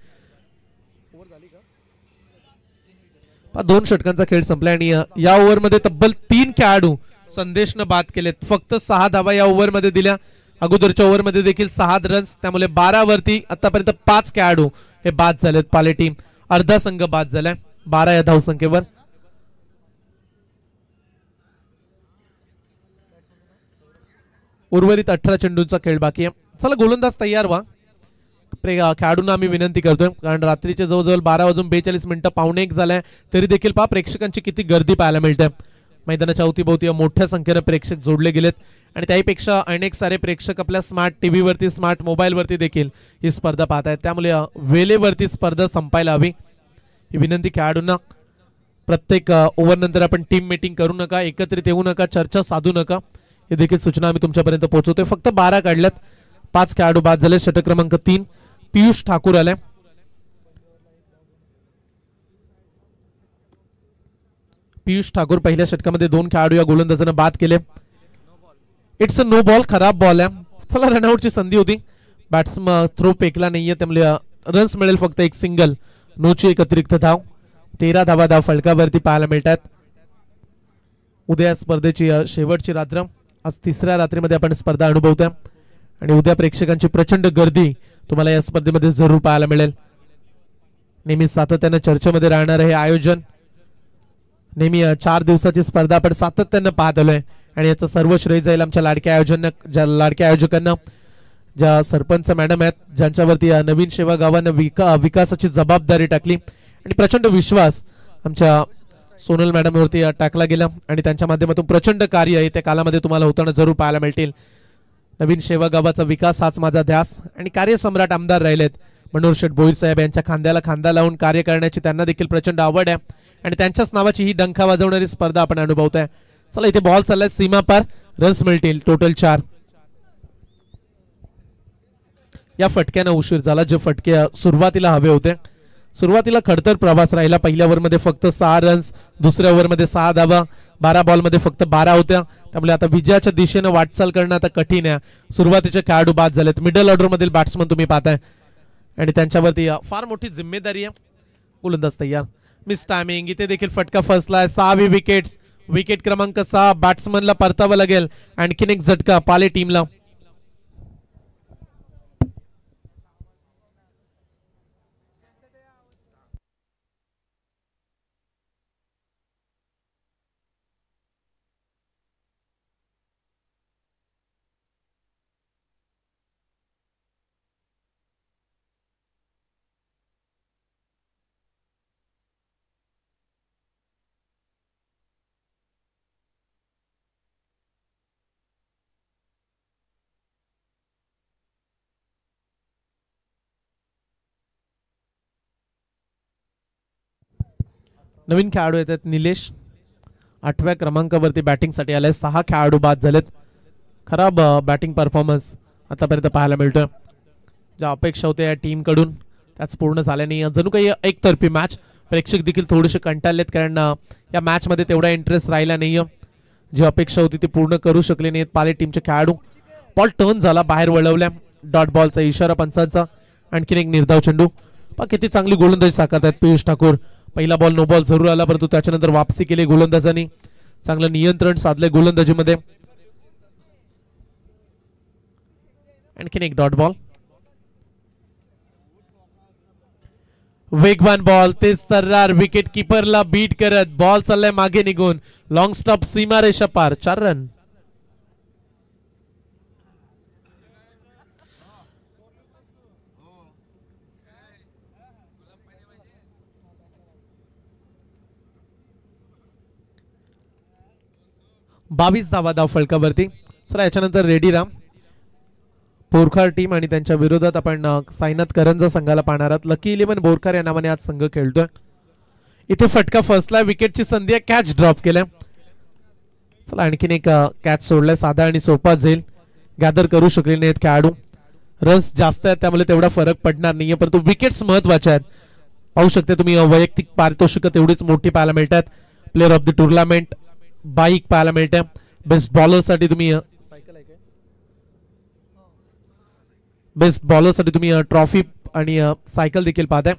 2 षटकांचा खेळ संपला आणि या ओव्हरमध्ये तब्बल 3 खेळाडू संदेशनं बाद केलेत. फक्त 6 धावा या ओव्हरमध्ये दिल्या. अगोदरच्या ओव्हरमध्ये देखील 6 रन्स, त्यामुळे 12 वरती आतापर्यंत 5 खेळाडू हे बाद झालेत. पाले टीम अर्धा संघ बाद झालाय 12 या धावसंख्येवर. उर्वरित 18 चेंडूंचा खेळ बाकी आहे. चला गोलंदाज तयार व्हा. खेळाडूंना आम्ही विनंती करतोय, कारण रात्रीचे जवळजवळ 12:42 पावणे 1 झालाय, तरी देखील पहा प्रेक्षकांची किती गर्दी पाहायला मिळते. मैदानाच्या अवतीभोवती मोठ्या संख्येने प्रेक्षक जोडले गेलेत आणि त्याहीपेक्षा अनेक सारे प्रेक्षक आपल्या स्मार्ट टीव्ही वरती, स्मार्ट मोबाईल वरती देखील ही स्पर्धा पाहत आहेत. त्यामुळे वेळेवरती स्पर्धा संपायला हवी ही विनंती खेळाडूंना. प्रत्येक ओव्हर नंतर आपण टीम मीटिंग करू नका, एकत्रित येऊ नका, चर्चा साधू नका, हे देखील सूचना आम्ही तुमच्यापर्यंत पोहोचवतोय. फक्त 12 काढल्यात, 5 खेळाडू बाद झाले. षटक क्रमांक 3 पियुष ठाकूर आले. पियुष ठाकूर पहिल्या षटकामध्ये 2 खेळाडू या गोलंदाजांना बाद केले. इट्स अ नो बॉल, खराब बॉल आहे. चला रनआउटची संधी होती, बॅट्समन थ्रो फेकला नाहीये, त्यामुळे रन्स मिळेल फक्त एक सिंगल. नोची एक अतिरिक्त धाव. 13 धावा फलकावरती पाहायला मिळतात. उद्या स्पर्धेची शेवटची रात्र. आज 3ऱ्या रात्रीमध्ये आपण स्पर्धा अनुभवतोय आणि उद्या प्रेक्षकांची प्रचंड गर्दी तुम्हाला या स्पर्धेमध्ये जरूर पाहायला मिळेल. नेहमी सातत्याने चर्चेमध्ये राहणार हे आयोजन. नेहमी 4 दिवसाची स्पर्धा आपण सातत्याने पाहत आलोय आणि याचं सर्व श्रेय जाईल आमच्या लाडक्या आयोजकांना, ज्या सरपंच मॅडम आहेत, ज्यांच्यावरती नवीन सेवा गावानं विकासाची जबाबदारी टाकली आणि प्रचंड विश्वास आमच्या सोनल मॅडम वरती टाकला गेला आणि त्यांच्या माध्यमातून प्रचंड कार्य येत्या कालामध्ये तुम्हाला होताना जरूर पाहायला मिळतील. नवीन सेवा गावाचा विकास हाच माझा ध्यास आणि कार्यसम्राट आमदार राहिलेत मनोहर शेठ भोईर साहेब यांच्या खांद्याला खांदा लावून कार्य करण्याची त्यांना देखील प्रचंड आवड आहे आणि त्यांच्याच नावाची ही डंका वाजवणारी स्पर्धा आपण अनुभवताय. चला इथे बॉल चाललाय सीमा पार, रन्स मिळतील टोटल 4. या फटक्यानं उशीर झाला, जे फटके सुरुवातीला हवे होते. सुरुवातीला खडतर प्रवास राहिला. पहिल्या ओव्हरमध्ये फक्त 6 रन्स, दुसऱ्या ओव्हरमध्ये 6 धावा, 12 बॉलमध्ये फक्त 12 होत्या. त्यामुळे आता विजयाच्या दिशेने वाटचाल करणं आता कठीण आहे. सुरुवातीचे खेळाडू बाद झालेत. मिडल ऑर्डर मधील बॅट्समन तुम्ही पाहताय आणि त्यांच्यावरती फार मोठी जिम्मेदारी आहे. गोलंदाज तयार. मिस टायमिंग, इथे देखील फटका फसलाय. 6वी विकेट्स. विकेट क्रमांक 6 बॅट्समनला परतावं लागेल. आणखीन एक झटका पाले टीमला. नवीन खेळाडू येतात निलेश, 8व्या क्रमांकावरती बॅटिंगसाठी आलाय. 6 खेळाडू बाद झालेत. खराब बॅटिंग परफॉर्मन्स आतापर्यंत पाहायला मिळतोय. ज्या अपेक्षा होत्या या टीम कडून त्याच पूर्ण झाल्या नाही. जणू काही एकतर्फी मॅच. प्रेक्षक देखील थोडेसे कंटाळलेत कारण या मॅच मध्ये तेवढा इंटरेस्ट राहिला नाहीये. जी अपेक्षा होती ती पूर्ण करू शकले नाहीत पाले टीमचे खेळाडू. बॉल टर्न झाला, बाहेर वळवल्या. डॉट बॉलचा इशारा पंचांचा. आणखीन एक निर्धाव चेंडू. किती चांगली गोलंदाजी साकारतात पियुष ठाकूर. पहिला बॉल नो बॉल जरूर आला, परंतु त्याच्यानंतर वापसी केली गोलंदाजांनी. चांगलं नियंत्रण साधले गोलंदाजीमध्ये. आणखीन एक डॉट बॉल. वेगवान बॉल, तेज तर्रार, विकेट किपरला बीट करत बॉल चाललाय मागे निघून. लॉंग स्टॉप, सीमारेषा पार. 4 रन. बावीस धावा धाव फलकावरती. चला याच्यानंतर रेडी राम बोरखार टीम आणि त्यांच्या विरोधात आपण साईनाथ करंजा संघाला पाहणार आहोत. लकी 11 बोरखार या नावाने आज संघ खेळतोय. इथे फटका फसला, विकेटची संधी आहे, कॅच ड्रॉप केलाय. चला आणखीन एक कॅच सोडलाय. साधा आणि सोपा झेल गॅदर करू शकले नाहीत खेळाडू. रस जास्त आहे त्यामुळे तेवढा फरक पडणार नाहीये, परंतु विकेट्स महत्वाच्या आहेत. पाहू शकता तुम्ही वैयक्तिक पारितोषिक तेवढीच मोठी पाहायला मिळतात. Player of the tournament bike पाहायला मिळते. बेस्ट बॉलर साठी तुम्ही ट्रॉफी आणि सायकल देखील पाहताय.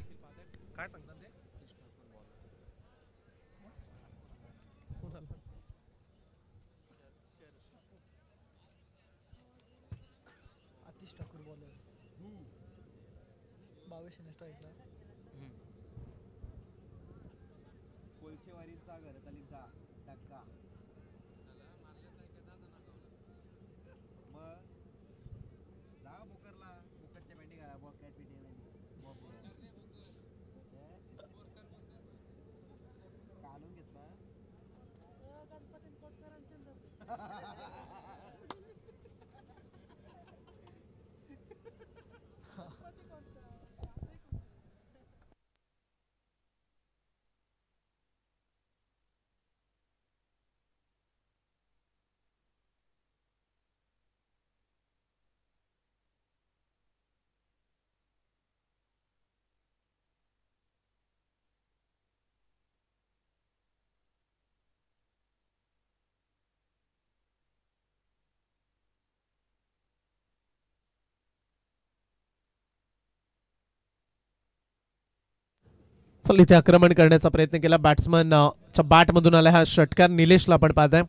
चल इथे आक्रमण करण्याचा प्रयत्न केला. बॅट्समन च्या बॅट मधून आला हा षटकार. निलेशला आपण पाहताय.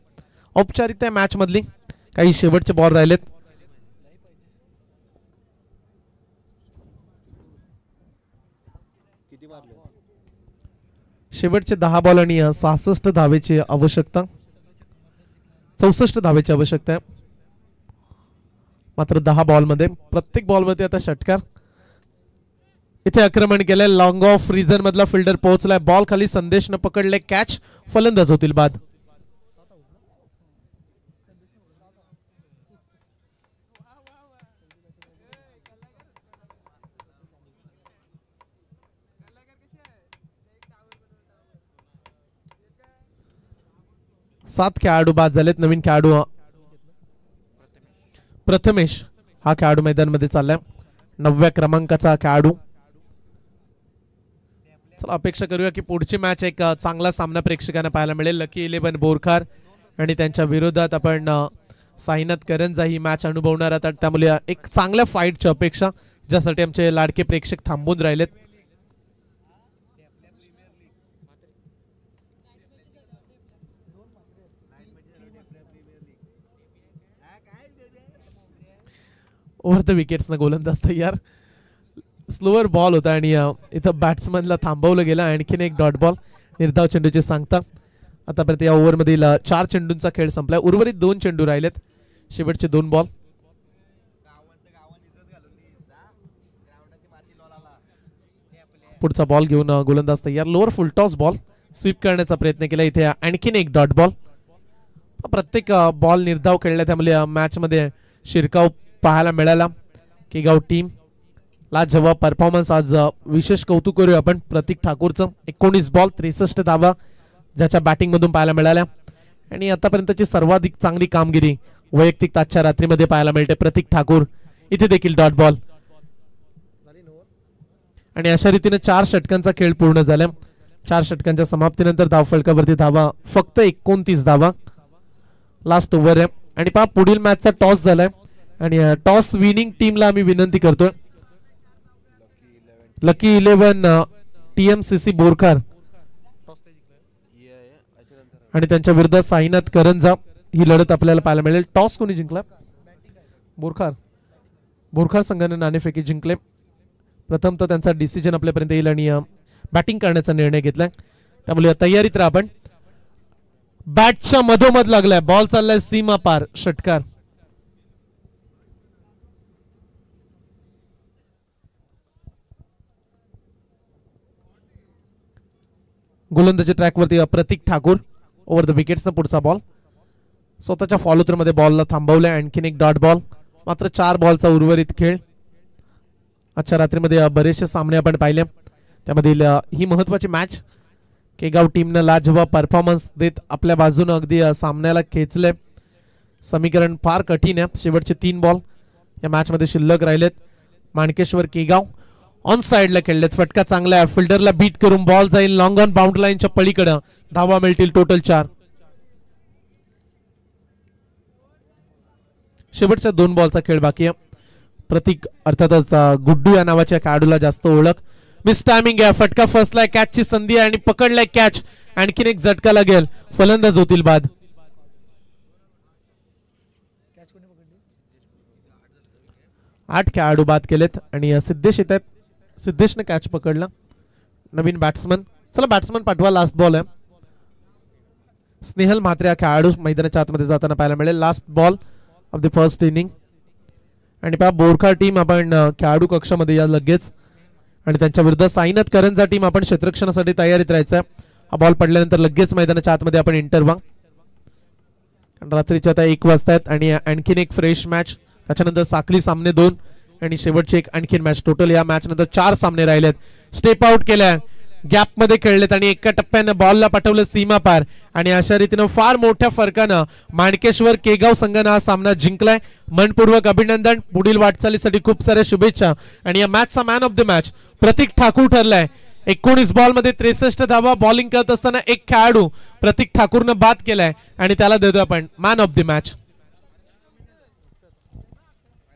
औपचारिकता मॅच मधली काही शेवटचे बॉल राहिलेत. शेवटचे 10 बॉल आणि 66 धावेची आवश्यकता. 64 धावेची आवश्यकता आहे मात्र 10 बॉल मध्ये. प्रत्येक बॉल मध्ये आता षटकार. इथे आक्रमण केलंय. लॉंग ऑफ रिझन मधला फिल्डर पोहोचलाय. बॉल खाली, संदेश न पकडले कॅच. फलंदाज होतील बाद. सात खेळाडू बाद झालेत. नवीन खेळाडू प्रथमेश हा खेळाडू मैदानामध्ये चाललाय. 9व्या क्रमांकाचा खेळाडू. चला अपेक्षा करूया की पुढची मॅच एक चांगला सामना प्रेक्षकांना पाहायला मिळेल. लकी 11 बोरखार आणि त्यांच्या विरोधात आपण साईनाथ करंजा ही मॅच अनुभवणार आहात. त्यामुळे एक चांगल्या फाईटची अपेक्षा ज्यासाठी आमचे लाडके प्रेक्षक थांबून राहिलेत. ओव्हर द विकेट्स न गोलंदाज तयार. स्लोअर बॉल होता आणि इथं बॅट्समनला थांबवलं गेलं. आणखीन एक डॉट बॉल. निर्धाव चेंडूची सांगता. आतापर्यंत या ओव्हर मधील 4 चेंडूंचा खेळ संपलाय. उर्वरित 2 चेंडू राहिलेत. शेवटचे 2 बॉल. पुढचा बॉल घेऊन गोलंदाज तयार. Lower full toss ball sweep करण्याचा प्रयत्न केला. इथे आणखीन एक डॉट बॉल. प्रत्येक बॉल निर्धाव खेळला त्यामुळे मॅच मध्ये शिरकाव पाहायला मिळाला. केगाव टीम लाजवाब परफॉर्मन्स. आज विशेष कौतुक करूया आपण प्रतीक ठाकूरचं. 19 बॉल 63 धावा ज्याच्या बॅटिंग मधून पाहायला मिळाल्या आणि आतापर्यंतची सर्वाधिक चांगली कामगिरी वैयक्तिक ताजच्या रात्रीमध्ये पाहायला मिळते. प्रतीक ठाकूर इथे देखील डॉट बॉल आणि अशा रीतीने 4 षटकांचा खेळ पूर्ण झाला. 4 षटकांच्या समाप्तीनंतर धावफलकावरती धावा फक्त 29 धावा लास्ट ओव्हर आहे. आणि पहा पुढील मॅचचा टॉस झालाय आणि टॉस विनिंग टीमला आम्ही विनंती करतोय. लकी 11 TMCC बोरकर आणि त्यांच्या विरुद्ध साईनाथ करंजा ही लढत आपल्याला पाहायला मिळेल. टॉस कोणी जिंकला? बोरकर संघाने नाणेफेकी जिंकले. प्रथम तर त्यांचा डिसिजन आपल्यापर्यंत येईल आणि बॅटिंग करण्याचा निर्णय घेतलाय. त्यामुळे तयारीत राहा. आपण बॅटच्या मधोमध लागलाय बॉल, चाललाय सीमा पार षटकार. गोलंदाजी ट्रॅकवरती प्रतीक ठाकूर ओव्हर द विकेट्सचा पुढचा बॉल. स्वतःच्या फॉलोथ्रू मध्ये बॉलला थांबवलाय. आणखीन एक डॉट बॉल. मात्र 4 बॉलचा उर्वरित खेळ. आजच्या रात्रीमध्ये बरेचसे सामने आपण पाहिले. त्यामधील ही महत्वाची मॅच. केगाव टीमनं लाजवाब परफॉर्मन्स देत आपल्या बाजूने अगदी सामन्याला खेचले. समीकरण फार कठीण आहे. शेवटचे 3 बॉल या मॅच मध्ये शिल्लक राहिलेत. माणकेश्वर केगाव ऑन साइडला खेळलेत. फटका चांगला आहे. फिल्डरला बीट करून बॉल जाईल लॉंग ऑन बाउंड्री लाईनच्या पलीकडे. धावा मिळतील टोटल 4. शेवटच्या 2 बॉलचा खेळ बाकी आहे. प्रतीक अर्थातच गुड्डू या नावाच्या खेळाडूला जास्त ओळख. मिस टायमिंग आहे. फटका फसलाय. कॅचची संधी आहे आणि पकडलाय कॅच. आणखीन एक झटका लागेल. फलंदाज होतील बाद. 8 खेळाडू बाद केलेत आणि सिद्धेश येत आहेत. सिद्धेशने कॅच पकडला. नवीन बॅट्समन. चला बॅट्समन पाठवा. लास्ट बॉल आहे. स्नेहल म्हात्रे हा खेळाडू मैदानाच्या आतमध्ये जाताना पाहायला मिळेल. Last ball of the first inning. आणि पहा बोरखा टीम आपण खेळाडू कक्षामध्ये या लगेच. आणि त्यांच्या विरुद्ध साईनाथ करंजा टीम आपण क्षेत्ररक्षणासाठी तयारीत राहायचं. हा बॉल पडल्यानंतर लगेच मैदानाच्या आतमध्ये आपण एंटर व्हा. रात्रीच्या आता 1 वाजतायत आणि आणखीन एक फ्रेश मॅच. त्याच्यानंतर साखली सामने 2 आणि शेवटची एक आणखीन मॅच. टोटल या मॅच नंतर 4 सामने राहिलेत. स्टेप आउट केलाय. गॅप मध्ये खेळलेत आणि एका टप्प्याने बॉलला पाठवलं सीमा पार. आणि अशा रीतीनं फार मोठ्या फरकानं माणकेश्वर केगाव संघानं हा सामना जिंकलाय. मनपूर्वक अभिनंदन. पुढील वाटचालीसाठी खूप साऱ्या शुभेच्छा. आणि या मॅचचा man of the match Pratik Thakur ठरलाय. 19 बॉल मध्ये 63 धावा. बॉलिंग करत असताना एक खेळाडू प्रतीक ठाकूरनं बाद केलाय आणि त्याला देतो आपण मॅन ऑफ द मॅच.